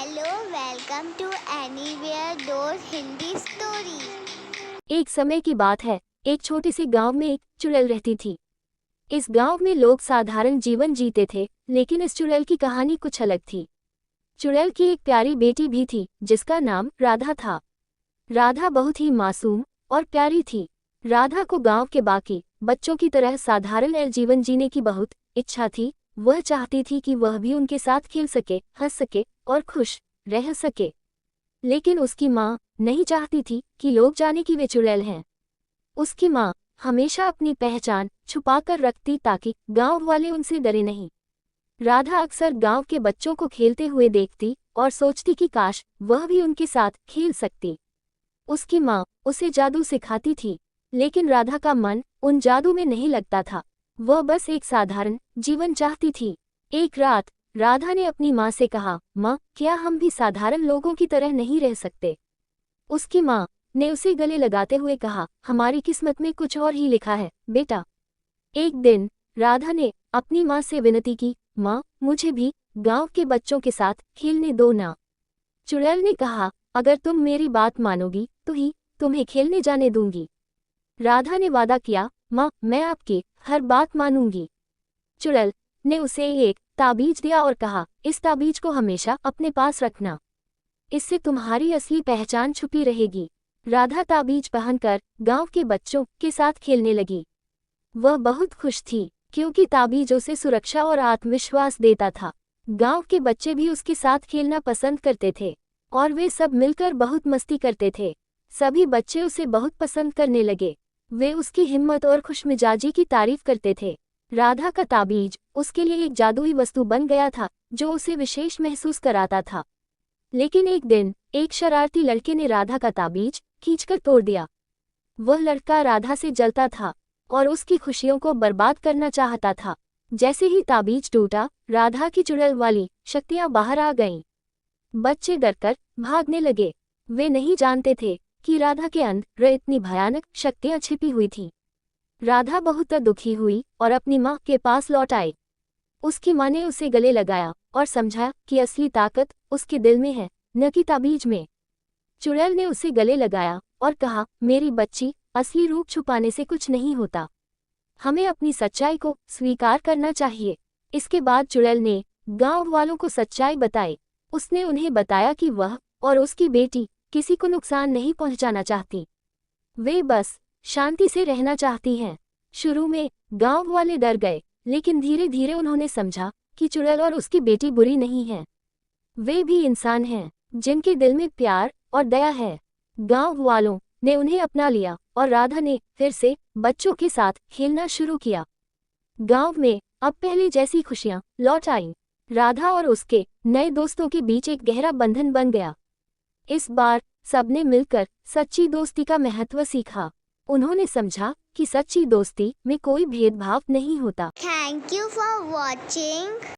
Hello, welcome to anywhere door Hindi story. एक समय की बात है। एक छोटे से गांव में एक चुड़ैल रहती थी। इस गांव में लोग साधारण जीवन जीते थे, लेकिन इस चुड़ैल की कहानी कुछ अलग थी। चुड़ैल की एक प्यारी बेटी भी थी, जिसका नाम राधा था। राधा बहुत ही मासूम और प्यारी थी। राधा को गांव के बाकी बच्चों की तरह साधारण जीवन जीने की बहुत इच्छा थी। वह चाहती थी कि वह भी उनके साथ खेल सके, हंस सके और खुश रह सके। लेकिन उसकी माँ नहीं चाहती थी कि लोग जाने कि वे चुड़ैल हैं। उसकी माँ हमेशा अपनी पहचान छुपाकर रखती ताकि गांव वाले उनसे डरे नहीं। राधा अक्सर गांव के बच्चों को खेलते हुए देखती और सोचती कि काश वह भी उनके साथ खेल सकती। उसकी माँ उसे जादू सिखाती थी, लेकिन राधा का मन उन जादू में नहीं लगता था। वह बस एक साधारण जीवन चाहती थी। एक रात राधा ने अपनी माँ से कहा, माँ, क्या हम भी साधारण लोगों की तरह नहीं रह सकते? उसकी माँ ने उसे गले लगाते हुए कहा, हमारी किस्मत में कुछ और ही लिखा है बेटा। एक दिन राधा ने अपनी माँ से विनती की, माँ, मुझे भी गांव के बच्चों के साथ खेलने दो ना। चुड़ैल ने कहा, अगर तुम मेरी बात मानोगी तो ही तुम्हें खेलने जाने दूंगी। राधा ने वादा किया, माँ, मैं आपकी हर बात मानूंगी। चुड़ैल ने उसे एक ताबीज दिया और कहा, इस ताबीज को हमेशा अपने पास रखना। इससे तुम्हारी असली पहचान छुपी रहेगी। राधा ताबीज पहनकर गांव के बच्चों के साथ खेलने लगी। वह बहुत खुश थी, क्योंकि ताबीज उसे सुरक्षा और आत्मविश्वास देता था। गांव के बच्चे भी उसके साथ खेलना पसंद करते थे और वे सब मिलकर बहुत मस्ती करते थे। सभी बच्चे उसे बहुत पसंद करने लगे। वे उसकी हिम्मत और खुशमिजाजी की तारीफ करते थे। राधा का ताबीज उसके लिए एक जादुई वस्तु बन गया था, जो उसे विशेष महसूस कराता था। लेकिन एक दिन एक शरारती लड़के ने राधा का ताबीज खींचकर तोड़ दिया। वह लड़का राधा से जलता था और उसकी खुशियों को बर्बाद करना चाहता था। जैसे ही ताबीज टूटा, राधा की चुड़ैल वाली शक्तियां बाहर आ गईं। बच्चे डरकर भागने लगे। वे नहीं जानते थे कि राधा के अंदर इतनी भयानक शक्तियां छिपी हुई थीं। राधा बहुत दुखी हुई और अपनी माँ के पास लौट आई। उसकी माँ ने उसे गले लगाया और समझाया कि असली ताकत उसके दिल में है, न कि ताबीज में। चुड़ैल ने उसे गले लगाया और कहा, मेरी बच्ची, असली रूप छुपाने से कुछ नहीं होता। हमें अपनी सच्चाई को स्वीकार करना चाहिए। इसके बाद चुड़ैल ने गांव वालों को सच्चाई बताई। उसने उन्हें बताया कि वह और उसकी बेटी किसी को नुकसान नहीं पहुंचाना चाहती। वे बस शांति से रहना चाहती हैं। शुरू में गांव वाले डर गए, लेकिन धीरे धीरे उन्होंने समझा कि चुड़ैल और उसकी बेटी बुरी नहीं है। वे भी इंसान हैं, जिनके दिल में प्यार और दया है। गांव वालों ने उन्हें अपना लिया और राधा ने फिर से बच्चों के साथ खेलना शुरू किया। गांव में अब पहले जैसी खुशियां लौट आईं। राधा और उसके नए दोस्तों के बीच एक गहरा बंधन बन गया। इस बार सबने मिलकर सच्ची दोस्ती का महत्व सीखा। उन्होंने समझा कि सच्ची दोस्ती में कोई भेदभाव नहीं होता। Thank you for watching.